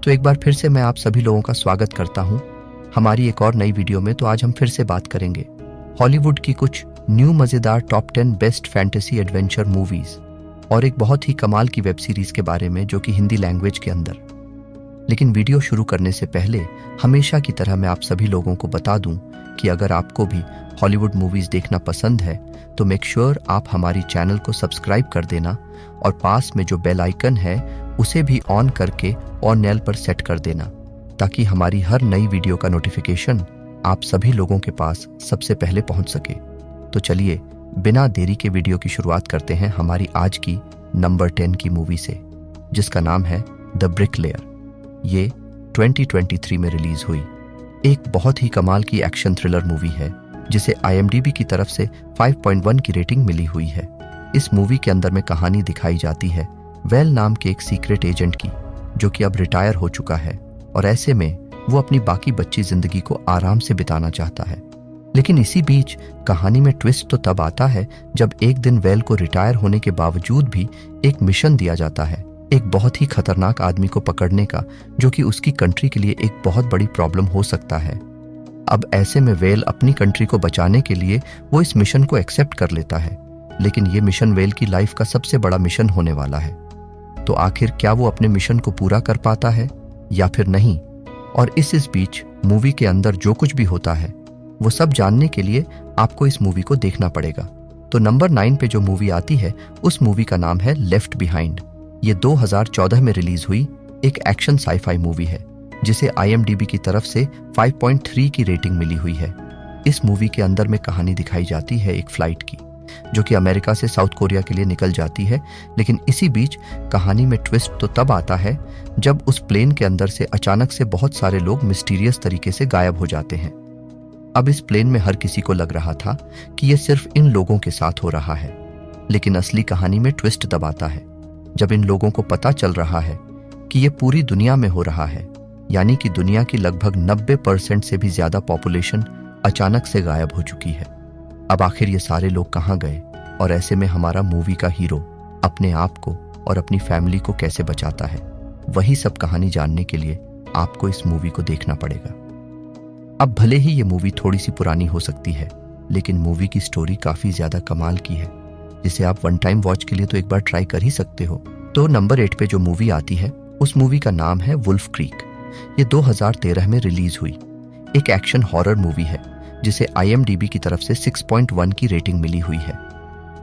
तो एक बार फिर से मैं आप सभी लोगों का स्वागत करता हूं हमारी एक और नई वीडियो में। तो आज हम फिर से बात करेंगे हॉलीवुड की कुछ न्यू मज़ेदार top 10 best fantasy adventure movies और एक बहुत ही कमाल की वेब सीरीज के बारे में जो कि हिंदी लैंग्वेज के अंदर। लेकिन वीडियो शुरू करने से पहले हमेशा की तरह मैं आप सभी लोगों को बता दूं कि अगर आपको भी हॉलीवुड मूवीज देखना पसंद है तो मेक श्योर आप हमारी चैनल को सब्सक्राइब कर देना और पास में जो बेल आइकन है उसे भी ऑन करके और नेल पर सेट कर देना ताकि हमारी हर नई वीडियो का नोटिफिकेशन आप सभी लोगों के पास सबसे पहले पहुंच सके। तो चलिए बिना देरी के वीडियो की शुरुआत करते हैं हमारी आज की नंबर 10 की मूवी से, जिसका नाम है द ब्रिकलेयर। ये 2023 में रिलीज हुई एक बहुत ही कमाल की एक्शन थ्रिलर मूवी है जिसे IMDb की तरफ से 5.1 की रेटिंग मिली हुई है। इस मूवी के अंदर में कहानी दिखाई जाती है वेल नाम के एक सीक्रेट एजेंट की जो कि अब रिटायर हो चुका है और ऐसे में वो अपनी बाकी बची जिंदगी को आराम से बिताना चाहता है। लेकिन इसी बीच कहानी में ट्विस्ट तो तब आता है जब एक दिन वेल को रिटायर होने के बावजूद भी एक मिशन दिया जाता है एक बहुत ही खतरनाक आदमी को पकड़ने का जो कि उसकी कंट्री के लिए एक बहुत बड़ी प्रॉब्लम हो सकता है। अब ऐसे में वेल अपनी कंट्री को बचाने के लिए वो इस मिशन को एक्सेप्ट कर लेता है, लेकिन ये मिशन वेल की लाइफ का सबसे बड़ा मिशन होने वाला है। तो आखिर क्या वो अपने मिशन को पूरा कर पाता है या फिर नहीं? और इस बीच मूवी के अंदर जो कुछ भी होता है वो सब जानने के लिए आपको इस मूवी को देखना पड़ेगा। तो नंबर 9 पे जो मूवी आती है उस मूवी का नाम है लेफ्ट बिहाइंड। ये 2014 में रिलीज हुई एक एक्शन साईफाई मूवी है जिसे IMDb की तरफ से 5.3 की रेटिंग मिली हुई है। इस मूवी के अंदर में कहानी दिखाई जाती है एक फ्लाइट की जो कि अमेरिका से साउथ कोरिया के लिए निकल जाती है। लेकिन इसी बीच कहानी में ट्विस्ट तो तब आता है जब उस प्लेन के अंदर से अचानक से बहुत सारे लोग मिस्टीरियस तरीके से गायब हो जाते हैं। अब इस प्लेन में हर किसी को लग रहा था कि यह सिर्फ इन लोगों के साथ हो रहा है, लेकिन असली कहानी में ट्विस्ट तब आता है जब इन लोगों को पता चल रहा है कि यह पूरी दुनिया में हो रहा है, यानी कि दुनिया की लगभग 90% से भी ज्यादा पॉपुलेशन अचानक से गायब हो चुकी है। अब आखिर ये सारे लोग कहाँ गए और ऐसे में हमारा मूवी का हीरो अपने आप को और अपनी फैमिली को कैसे बचाता है, वही सब कहानी जानने के लिए आपको इस मूवी को देखना पड़ेगा। अब भले ही ये मूवी थोड़ी सी पुरानी हो सकती है, लेकिन मूवी की स्टोरी काफी ज्यादा कमाल की है जिसे आप वन टाइम वॉच के लिए तो एक बार ट्राई कर ही सकते हो। तो नंबर 8 पे जो मूवी आती है उस मूवी का नाम है वुल्फ क्रीक। ये 2013 में रिलीज हुई एक एक्शन हॉरर मूवी है जिसे IMDb की तरफ से 6.1 की रेटिंग मिली हुई है।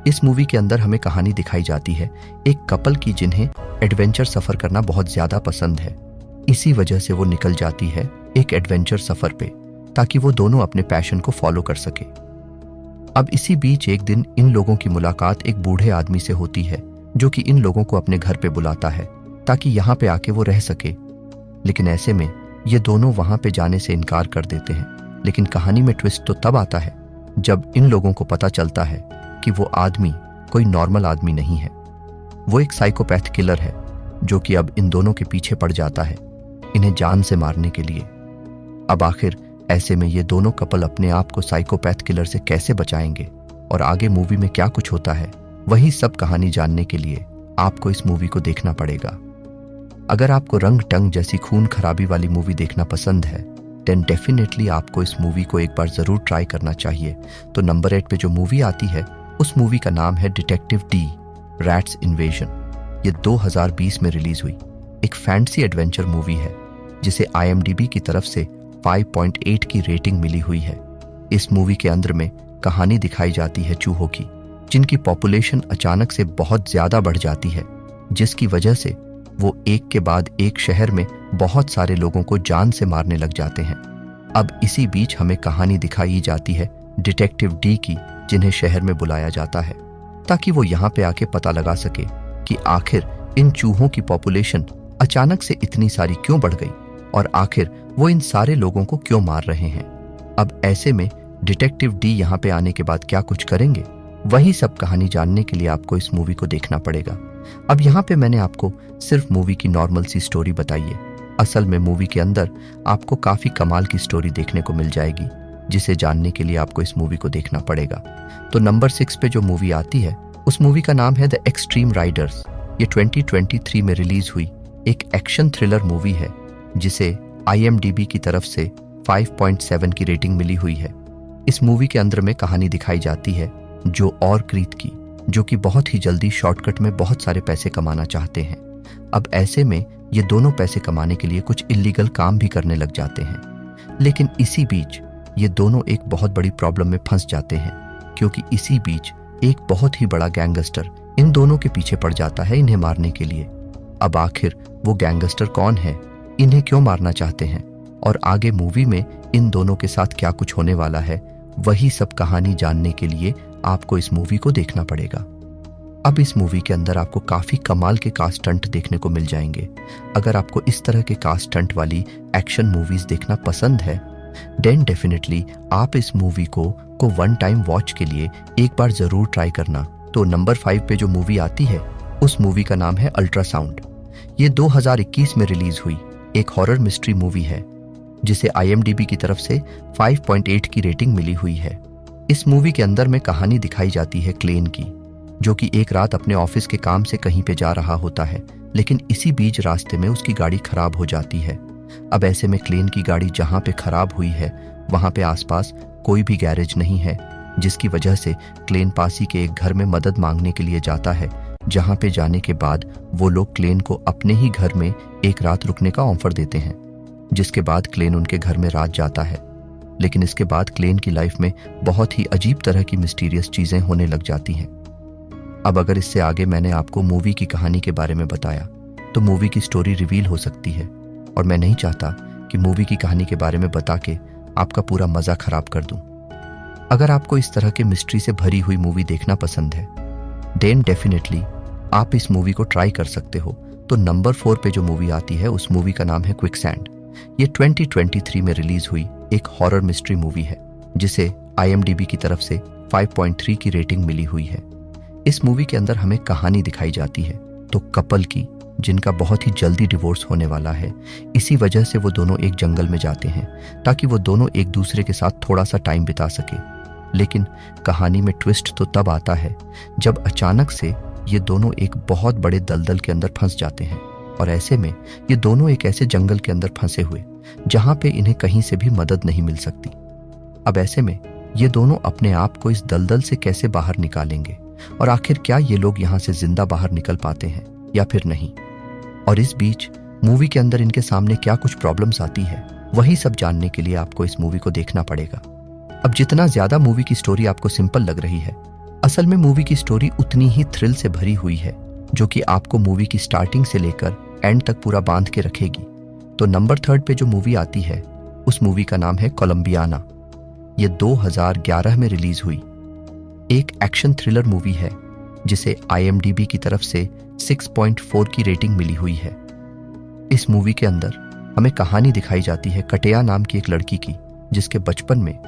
इस मूवी के अंदर हमें कहानी दिखाई जाती है एक कपल की जिन्हें एडवेंचर सफर करना बहुत ज्यादा पसंद है। इसी वजह से वो निकल जाती है एक एडवेंचर सफर पे ताकि वो दोनों अपने पैशन को फॉलो कर सके। अब इसी बीच एक दिन इन लोगों की मुलाकात एक बूढ़े आदमी से होती है जो कि इन लोगों को अपने घर पे बुलाता है ताकि यहाँ पे आके वो रह सके। लेकिन ऐसे में ये दोनों वहां पे जाने से इनकार कर देते हैं। लेकिन कहानी में ट्विस्ट तो तब आता है जब इन लोगों को पता चलता है कि वो आदमी कोई नॉर्मल आदमी नहीं है, वो एक साइकोपैथ किलर है जो कि अब इन दोनों के पीछे पड़ जाता है इन्हें जान से मारने के लिए। अब आखिर ऐसे में ये दोनों कपल अपने आप को साइकोपैथ किलर से कैसे बचाएंगे और आगे मूवी में क्या कुछ होता है, वही सब कहानी जानने के लिए आपको इस मूवी को देखना पड़ेगा। अगर आपको रंग टंग जैसी खून खराबी वाली मूवी देखना पसंद है देन डेफिनेटली आपको इस मूवी को एक बार जरूर ट्राई करना चाहिए। तो नंबर 8 पे जो मूवी आती है उस मूवी का नाम है डिटेक्टिव डी रैट्स इन्वेजन। ये 2020 में रिलीज हुई एक फैंटेसी एडवेंचर मूवी है जिसे IMDb की तरफ से 5.8 की रेटिंग मिली हुई है। इस मूवी के अंदर में कहानी दिखाई जाती है चूहों की जिनकी पॉपुलेशन अचानक से बहुत ज्यादा बढ़ जाती है, जिसकी वजह से वो एक के बाद एक शहर में बहुत सारे लोगों को जान से मारने लग जाते हैं। अब इसी बीच हमें कहानी दिखाई जाती है डिटेक्टिव डी की जिन्हें शहर में बुलाया जाता है ताकि वो यहाँ पे आके पता लगा सके कि आखिर इन चूहों की पॉपुलेशन अचानक से इतनी सारी क्यों बढ़ गई और आखिर वो इन सारे लोगों को क्यों मार रहे हैं। अब ऐसे में डिटेक्टिव डी यहाँ पे आने के बाद क्या कुछ करेंगे, वही सब कहानी जानने के लिए आपको इस मूवी को देखना पड़ेगा। अब यहाँ पे मैंने आपको सिर्फ मूवी की नॉर्मल सी स्टोरी बताई है। असल में मूवी के अंदर आपको काफी कमाल की स्टोरी देखने को मिल जाएगी जिसे जानने के लिए आपको इस मूवी को देखना पड़ेगा। तो नंबर 6 पे जो मूवी आती है उस मूवी का नाम है द एक्सट्रीम राइडर्स। ये 2023 में रिलीज हुई एक एक्शन थ्रिलर मूवी है जिसे IMDb की तरफ से 5.7 की रेटिंग मिली हुई है। इस मूवी के अंदर में कहानी दिखाई जाती है जो और क्रीत की, जो कि बहुत ही जल्दी शॉर्टकट में बहुत सारे पैसे कमाना चाहते हैं। अब ऐसे में ये दोनों पैसे कमाने के लिए कुछ इल्लीगल काम भी करने लग जाते हैं। लेकिन इसी बीच ये दोनों एक बहुत बड़ी प्रॉब्लम में फंस जाते हैं, क्योंकि इसी बीच एक बहुत ही बड़ा गैंगस्टर इन दोनों के पीछे पड़ जाता है इन्हें मारने के लिए। अब आखिर वो गैंगस्टर कौन है, इन्हें क्यों मारना चाहते हैं और आगे मूवी में इन दोनों के साथ क्या कुछ होने वाला है, वही सब कहानी जानने के लिए आपको इस मूवी को देखना पड़ेगा। अब इस मूवी के अंदर आपको काफी कमाल के कास्ट स्टंट देखने को मिल जाएंगे। अगर आपको इस तरह के कास्ट स्टंट वाली एक्शन मूवीज देखना पसंद है, देन डेफिनेटली आप इस मूवी को वन टाइम वॉच के लिए एक बार जरूर ट्राई करना। तो नंबर 5 पे जो मूवी आती है उस मूवी का नाम है अल्ट्रासाउंड। ये 2021 में रिलीज हुई एक हॉरर मिस्ट्री मूवी है, जिसे IMDb की तरफ से 5.8 की रेटिंग मिली हुई है। इस मूवी के अंदर में कहानी दिखाई जाती है क्लेन की, जो कि एक रात अपने ऑफिस के काम से कहीं पे जा रहा होता है, लेकिन इसी बीच रास्ते में उसकी गाड़ी खराब हो जाती है। अब ऐसे में क्लेन की गाड़ी जहां पे खराब हुई है वहां पे आसपास कोई भी गैरेज नहीं है, जिसकी वजह से क्लेन पास ही के एक घर में मदद मांगने के लिए जाता है, जहां पे जाने के बाद वो लोग क्लेन को अपने ही घर में एक रात रुकने का ऑफर देते हैं, जिसके बाद क्लेन उनके घर में रात जाता है। लेकिन इसके बाद क्लेन की लाइफ में बहुत ही अजीब तरह की मिस्टीरियस चीजें होने लग जाती हैं। अब अगर इससे आगे मैंने आपको मूवी की कहानी के बारे में बताया तो मूवी की स्टोरी रिवील हो सकती है, और मैं नहीं चाहता कि मूवी की कहानी के बारे में बता के आपका पूरा मजा खराब कर दूं। अगर आपको इस तरह के मिस्ट्री से भरी हुई मूवी देखना पसंद है, देन डेफिनेटली आप इस मूवी को ट्राई कर सकते हो। तो नंबर 4 पे जो मूवी आती है उस मूवी का नाम है क्विकसैंड। ये 2023 में रिलीज हुई एक हॉरर मिस्ट्री मूवी है, जिसे IMDb की तरफ से 5.3 की रेटिंग मिली हुई है। इस मूवी के अंदर हमें कहानी दिखाई जाती है तो कपल की, जिनका बहुत ही जल्दी डिवोर्स होने वाला है। इसी वजह से वो दोनों एक जंगल में जाते हैं ताकि वो दोनों एक दूसरे के साथ थोड़ा सा टाइम बिता सके। लेकिन कहानी में ट्विस्ट तो तब आता है जब अचानक से ये दोनों एक बहुत बड़े दलदल के अंदर फंस जाते हैं, और ऐसे में ये दोनों एक ऐसे जंगल के अंदर फंसे हुए जहां पे इन्हें कहीं से भी मदद नहीं मिल सकती। अब ऐसे में ये दोनों अपने आप को इस दलदल से कैसे बाहर निकालेंगे, और आखिर क्या ये लोग यहाँ से जिंदा बाहर निकल पाते हैं या फिर नहीं। और इस बीच मूवी के अंदर इनके सामने क्या कुछ प्रॉब्लम्स आती है, वही सब जानने के लिए आपको इस मूवी को देखना पड़ेगा। अब जितना ज्यादा मूवी की स्टोरी आपको सिंपल लग रही है, असल में मूवी की स्टोरी उतनी ही थ्रिल से भरी हुई है, जो कि आपको मूवी की स्टार्टिंग से लेकर एंड तक पूरा बांध के रखेगी। तो नंबर 3 पे जो मूवी आती है उस मूवी का नाम है कोलंबियाना। ये 2011 में रिलीज हुई एक एक्शन थ्रिलर मूवी है, जिसे IMDb की तरफ से 6.4 की रेटिंग मिली हुई है। इस मूवी के अंदर हमें कहानी दिखाई जाती है कटेया नाम की एक लड़की की, जिसके बचपन में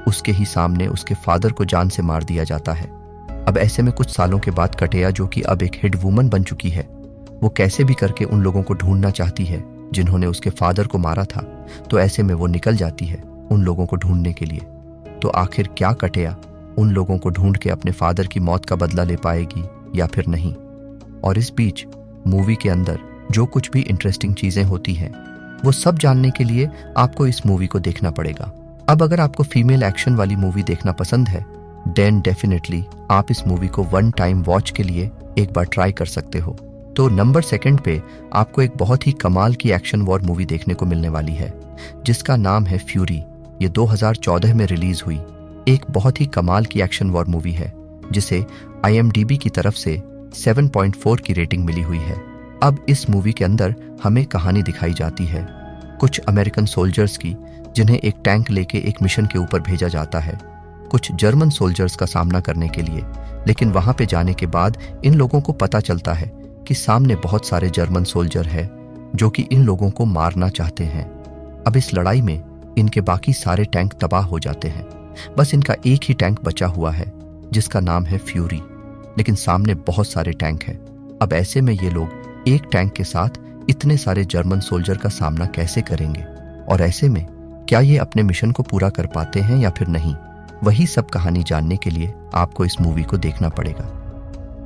उसके ही सामने उसके फादर को जान से मार दिया जाता है। अब ऐसे में कुछ सालों के बाद कटेया, जो कि अब एक हेड वुमन बन चुकी है, वो कैसे भी करके उन लोगों को ढूंढना चाहती है जिन्होंने उसके फादर को मारा था। तो ऐसे में वो निकल जाती है उन लोगों को ढूंढने के लिए। तो आखिर क्या कटेया उन लोगों को ढूंढ के अपने फादर की मौत का बदला ले पाएगी या फिर नहीं। और इस बीच मूवी के अंदर जो कुछ भी इंटरेस्टिंग चीजें होती हैं, वो सब जानने के लिए आपको इस मूवी को देखना पड़ेगा। अब अगर आपको फीमेल एक्शन वाली मूवी देखना पसंद है, देन डेफिनेटली आप इस मूवी को वन टाइम वॉच के लिए एक बार ट्राई कर सकते हो। तो नंबर 2 पे आपको एक बहुत ही कमाल की एक्शन वॉर मूवी देखने को मिलने वाली है, जिसका नाम है फ्यूरी। ये 2014 में रिलीज हुई एक बहुत ही कमाल की एक्शन वॉर मूवी है, जिसे IMDb की तरफ से 7.4 की रेटिंग मिली हुई है। अब इस मूवी के अंदर हमें कहानी दिखाई जाती है कुछ अमेरिकन सोल्जर्स की, जिन्हें एक टैंक लेके एक मिशन के ऊपर भेजा जाता है कुछ जर्मन सोल्जर्स का सामना करने के लिए। लेकिन वहां पे जाने के बाद इन लोगों को पता चलता है कि सामने बहुत सारे जर्मन सोल्जर हैं जो कि इन लोगों को मारना चाहते हैं। अब इस लड़ाई में इनके बाकी सारे टैंक तबाह हो जाते हैं, बस इनका एक ही टैंक बचा हुआ है जिसका नाम है फ्यूरी। लेकिन सामने बहुत सारे टैंक हैं। अब ऐसे में ये लोग एक टैंक के साथ इतने सारे जर्मन सोल्जर का सामना कैसे करेंगे, और ऐसे में क्या ये अपने मिशन को पूरा कर पाते हैं या फिर नहीं, वही सब कहानी जानने के लिए आपको इस मूवी को देखना पड़ेगा।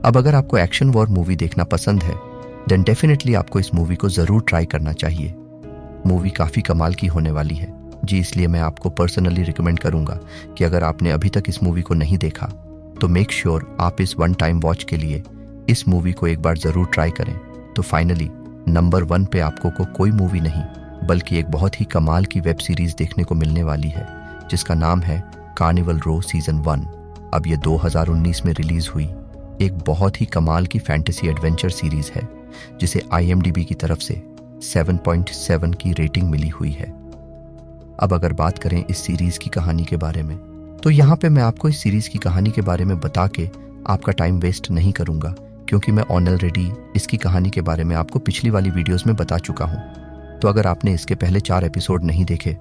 अब अगर आपको एक्शन वॉर मूवी देखना पसंद है, देन डेफिनेटली आपको इस मूवी को जरूर ट्राई करना चाहिए। मूवी काफ़ी कमाल की होने वाली है जी, इसलिए मैं आपको पर्सनली रिकमेंड करूंगा कि अगर आपने अभी तक इस मूवी को नहीं देखा तो मेक श्योर आप इस वन टाइम वॉच के लिए इस मूवी को एक बार ज़रूर ट्राई करें। तो फाइनली नंबर 1 पे आपको को कोई मूवी नहीं बल्कि एक बहुत ही कमाल की वेब सीरीज़ देखने को मिलने वाली है जिसका नाम है कार्निवल रो सीज़न 1। अब ये 2019 में रिलीज़ हुई एक बहुत ही कमाल की फैंटेसी एडवेंचर सीरीज़ है जिसे IMDb की तरफ से 7.7 की रेटिंग मिली हुई है। अब अगर बात करें इस सीरीज़ की कहानी के बारे में तो यहाँ पे मैं आपको इस सीरीज़ की कहानी के बारे में बता के आपका टाइम वेस्ट नहीं करूँगा, क्योंकि मैं ऑलरेडी इसकी कहानी के बारे में आपको पिछली वाली वीडियोस में बता चुका हूँ। तो अगर आपने इसके पहले 4 एपिसोड नहीं देखे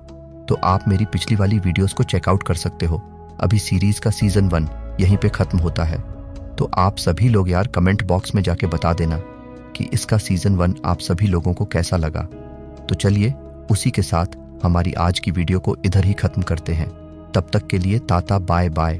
तो आप मेरी पिछली वाली वीडियोस को चेकआउट कर सकते हो। अभी सीरीज़ का सीज़न 1 यहीं पे ख़त्म होता है। तो आप सभी लोग यार कमेंट बॉक्स में जाके बता देना कि इसका सीज़न 1 आप सभी लोगों को कैसा लगा। तो चलिए उसी के साथ हमारी आज की वीडियो को इधर ही ख़त्म करते हैं। तब तक के लिए टाटा बाय बाय।